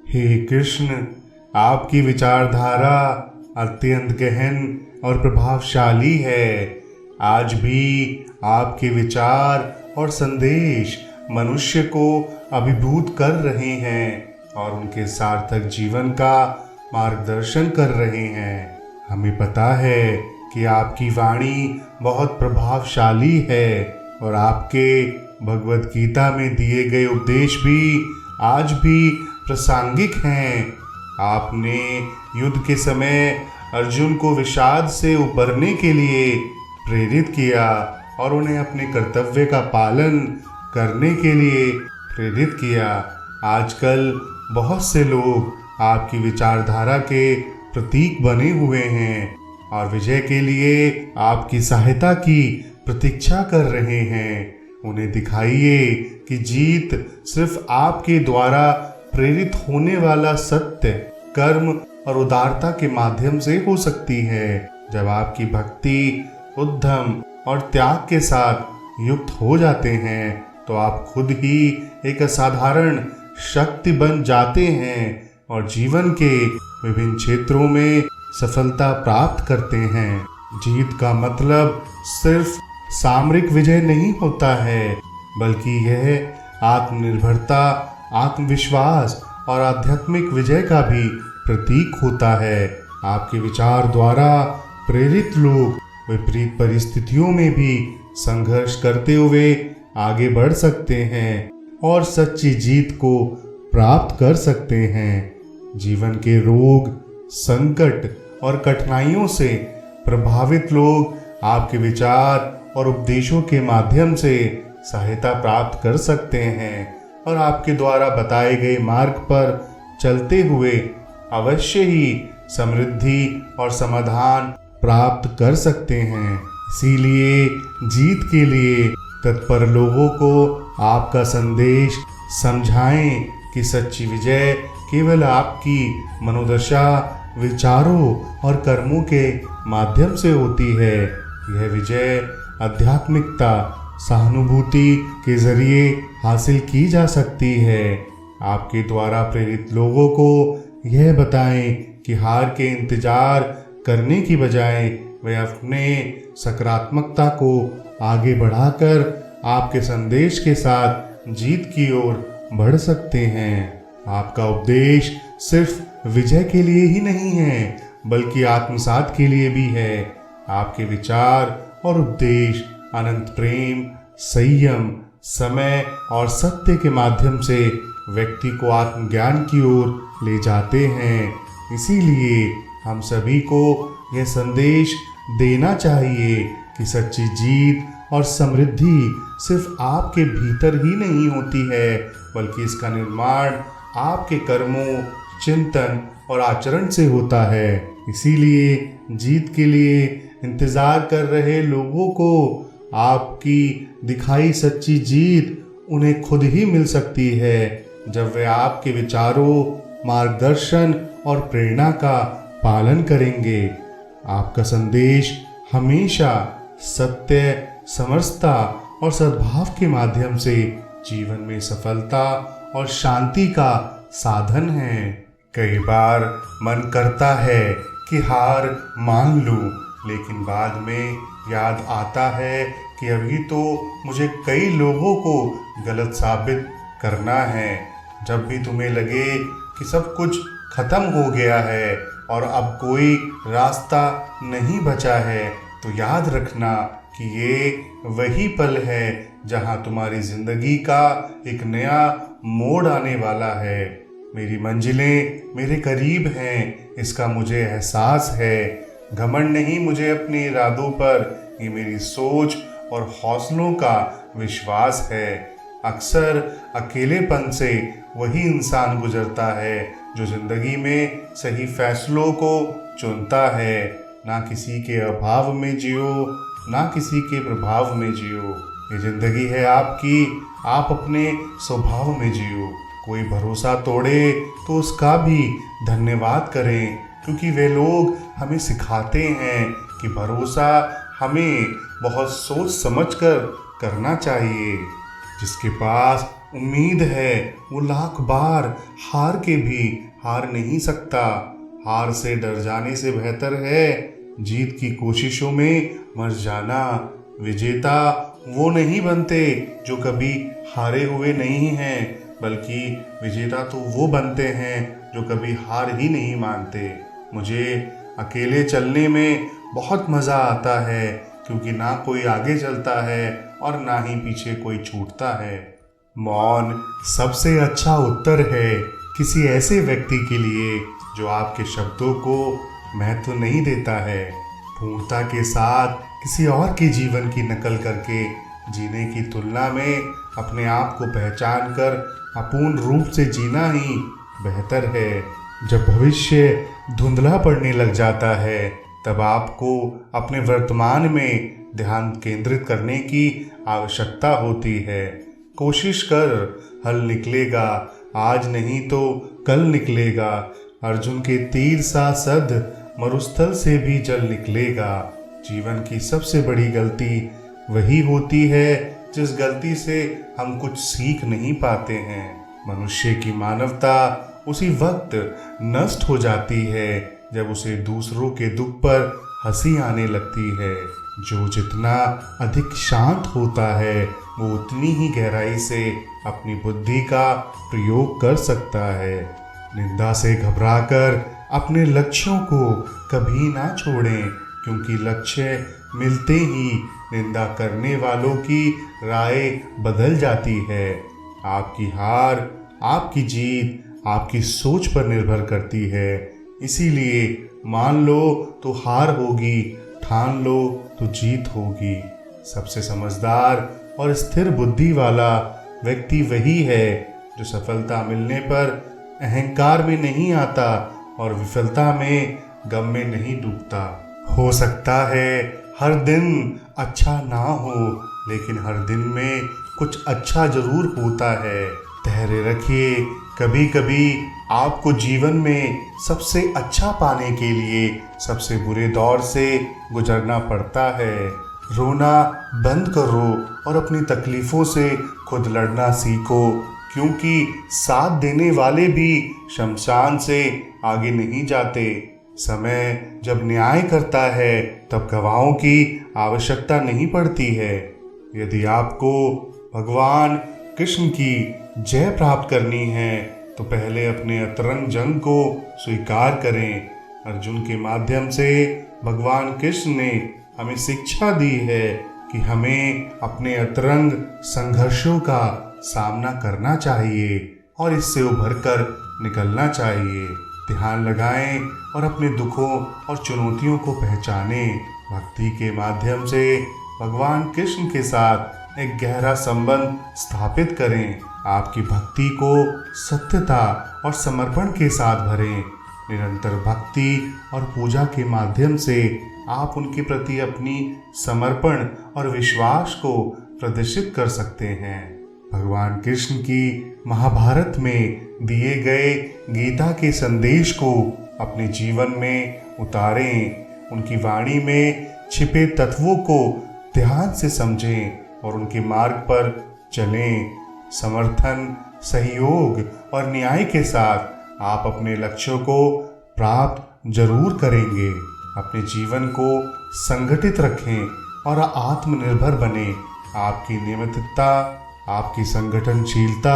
हे कृष्ण, आपकी विचारधारा अत्यंत गहन और प्रभावशाली है। आज भी आपके विचार और संदेश मनुष्य को अभिभूत कर रहे हैं और उनके सार्थक जीवन का मार्गदर्शन कर रहे हैं। हमें पता है कि आपकी वाणी बहुत प्रभावशाली है और आपके भगवत गीता में दिए गए उपदेश भी आज भी प्रासंगिक हैं। आपने युद्ध के समय अर्जुन को विषाद से उबरने के लिए प्रेरित किया और उन्हें अपने कर्तव्य का पालन करने के लिए प्रेरित किया। आजकल बहुत से लोग आपकी विचारधारा के प्रतीक बने हुए हैं और विजय के लिए आपकी सहायता की प्रतीक्षा कर रहे हैं। उन्हें दिखाइए कि जीत सिर्फ आपके द्वारा प्रेरित होने वाला सत्य, कर्म और उदारता के माध्यम से हो सकती है। जब आपकी भक्ति, उद्यम और त्याग के साथ युक्त हो जाते हैं तो आप खुद ही एक असाधारण शक्ति बन जाते हैं और जीवन के विभिन्न क्षेत्रों में सफलता प्राप्त करते हैं। जीत का मतलब सिर्फ सामरिक विजय नहीं होता है, बल्कि यह आत्मनिर्भरता, आत्मविश्वास और आध्यात्मिक विजय का भी प्रतीक होता है। आपके विचार द्वारा प्रेरित लोग विपरीत परिस्थितियों में भी संघर्ष करते हुए आगे बढ़ सकते हैं और सच्ची जीत को प्राप्त कर सकते हैं। जीवन के रोग, संकट और कठिनाइयों से प्रभावित लोग आपके विचार और उपदेशों के माध्यम से सहायता प्राप्त कर सकते हैं और आपके द्वारा बताए गए मार्ग पर चलते हुए अवश्य ही समृद्धि और समाधान प्राप्त कर सकते हैं। इसीलिए जीत के लिए तत्पर लोगों को आपका संदेश समझाएं कि सच्ची विजय केवल आपकी मनोदशा, विचारों और कर्मों के माध्यम से होती है। यह विजय आध्यात्मिकता, सहानुभूति के जरिए हासिल की जा सकती है। आपके द्वारा प्रेरित लोगों को यह बताएं कि हार के इंतजार करने की बजाय वे अपने सकारात्मकता को आगे बढ़ाकर आपके संदेश के साथ जीत की ओर बढ़ सकते हैं। आपका उपदेश सिर्फ विजय के लिए ही नहीं है, बल्कि आत्मसात के लिए भी है। आपके विचार और उपदेश अनंत प्रेम, संयम, समय और सत्य के माध्यम से व्यक्ति को आत्मज्ञान की ओर ले जाते हैं। इसीलिए हम सभी को यह संदेश देना चाहिए कि सच्ची जीत और समृद्धि सिर्फ आपके भीतर ही नहीं होती है, बल्कि इसका निर्माण आपके कर्मों, चिंतन और आचरण से होता है। इसीलिए जीत के लिए इंतजार कर रहे लोगों को आपकी दिखाई सच्ची जीत उन्हें खुद ही मिल सकती है, जब वे आपके विचारों, मार्गदर्शन और प्रेरणा का पालन करेंगे। आपका संदेश हमेशा सत्य, समरसता और सद्भाव के माध्यम से जीवन में सफलता और शांति का साधन है। कई बार मन करता है कि हार मान लूं, लेकिन बाद में याद आता है कि अभी तो मुझे कई लोगों को गलत साबित करना है। जब भी तुम्हें लगे कि सब कुछ खत्म हो गया है और अब कोई रास्ता नहीं बचा है, तो याद रखना कि ये वही पल है जहां तुम्हारी जिंदगी का एक नया मोड़ आने वाला है। मेरी मंजिलें मेरे करीब हैं, इसका मुझे एहसास है। घमंड नहीं मुझे अपने इरादों पर, ये मेरी सोच और हौसलों का विश्वास है। अक्सर अकेलेपन से वही इंसान गुजरता है जो जिंदगी में सही फैसलों को चुनता है। ना किसी के अभाव में जियो, ना किसी के प्रभाव में जियो। ये जिंदगी है आपकी, आप अपने स्वभाव में जियो। कोई भरोसा तोड़े तो उसका भी धन्यवाद करें, क्योंकि वे लोग हमें सिखाते हैं कि भरोसा हमें बहुत सोच समझकर करना चाहिए। जिसके पास उम्मीद है वो लाख बार हार के भी हार नहीं सकता। हार से डर जाने से बेहतर है जीत की कोशिशों में मर जाना। विजेता वो नहीं बनते जो कभी हारे हुए नहीं हैं, बल्कि विजेता तो वो बनते हैं जो कभी हार ही नहीं मानते। मुझे अकेले चलने में बहुत मज़ा आता है, क्योंकि ना कोई आगे चलता है और ना ही पीछे कोई छूटता है। मौन सबसे अच्छा उत्तर है किसी ऐसे व्यक्ति के लिए जो आपके शब्दों को महत्व नहीं देता है। पूर्णता के साथ किसी और के जीवन की नकल करके जीने की तुलना में अपने आप को पहचान कर अपूर्ण रूप से जीना ही बेहतर है। जब भविष्य धुंधला पड़ने लग जाता है, तब आपको अपने वर्तमान में ध्यान केंद्रित करने की आवश्यकता होती है। कोशिश कर, हल निकलेगा, आज नहीं तो कल निकलेगा। अर्जुन के तीर सा सद मरुस्थल से भी जल निकलेगा। जीवन की सबसे बड़ी गलती वही होती है जिस गलती से हम कुछ सीख नहीं पाते हैं। मनुष्य की मानवता उसी वक्त नष्ट हो जाती है जब उसे दूसरों के दुख पर हंसी आने लगती है। जो जितना अधिक शांत होता है वो उतनी ही गहराई से अपनी बुद्धि का प्रयोग कर सकता है। निंदा से घबराकर अपने लक्ष्यों को कभी ना छोड़ें, क्योंकि लक्ष्य मिलते ही निंदा करने वालों की राय बदल जाती है। आपकी हार, आपकी जीत आपकी सोच पर निर्भर करती है। इसीलिए मान लो तो हार होगी, ठान लो तो जीत होगी। सबसे समझदार और स्थिर बुद्धि वाला व्यक्ति वही है जो सफलता मिलने पर अहंकार में नहीं आता और विफलता में गम में नहीं डूबता। हो सकता है हर दिन अच्छा ना हो, लेकिन हर दिन में कुछ अच्छा जरूर होता है। धैर्य रखिए, कभी कभी आपको जीवन में सबसे अच्छा पाने के लिए सबसे बुरे दौर से गुजरना पड़ता है। रोना बंद करो और अपनी तकलीफ़ों से खुद लड़ना सीखो, क्योंकि साथ देने वाले भी शमशान से आगे नहीं जाते। समय जब न्याय करता है तब गवाहों की आवश्यकता नहीं पड़ती है। यदि आपको भगवान कृष्ण की जय प्राप्त करनी है तो पहले अपने अंतरंग जंग को स्वीकार करें। अर्जुन के माध्यम से भगवान कृष्ण ने हमें शिक्षा दी है कि हमें अपने अंतरंग संघर्षों का सामना करना चाहिए और इससे उभरकर निकलना चाहिए। ध्यान लगाएं और अपने दुखों और चुनौतियों को पहचानें। भक्ति के माध्यम से भगवान कृष्ण के साथ एक गहरा संबंध स्थापित करें। आपकी भक्ति को सत्यता और समर्पण के साथ भरें। निरंतर भक्ति और पूजा के माध्यम से आप उनके प्रति अपनी समर्पण और विश्वास को प्रदर्शित कर सकते हैं। भगवान कृष्ण की महाभारत में दिए गए गीता के संदेश को अपने जीवन में उतारें। उनकी वाणी में छिपे तत्वों को ध्यान से समझें और उनके मार्ग पर चलें। समर्थन, सहयोग और न्याय के साथ आप अपने लक्ष्यों को प्राप्त जरूर करेंगे। अपने जीवन को संगठित रखें और आत्मनिर्भर बने। आपकी नियमितता, आपकी संगठनशीलता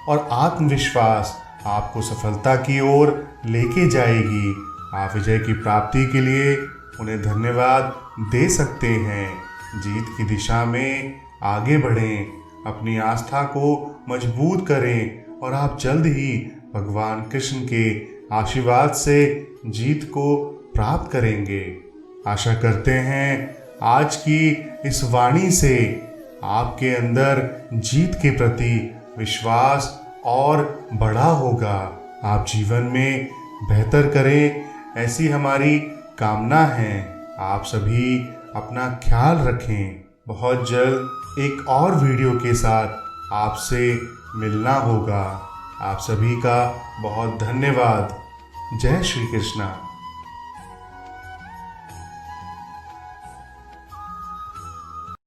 और आत्मविश्वास आपको सफलता की ओर लेके जाएगी। आप विजय की प्राप्ति के लिए उन्हें धन्यवाद दे सकते हैं। जीत की दिशा में आगे बढ़ें, अपनी आस्था को मजबूत करें और आप जल्द ही भगवान कृष्ण के आशीर्वाद से जीत को प्राप्त करेंगे। आशा करते हैं आज की इस वाणी से आपके अंदर जीत के प्रति विश्वास और बढ़ा होगा। आप जीवन में बेहतर करें, ऐसी हमारी कामना है। आप सभी अपना ख्याल रखें। बहुत जल्द एक और वीडियो के साथ आपसे मिलना होगा। आप सभी का बहुत धन्यवाद। जय श्री कृष्णा।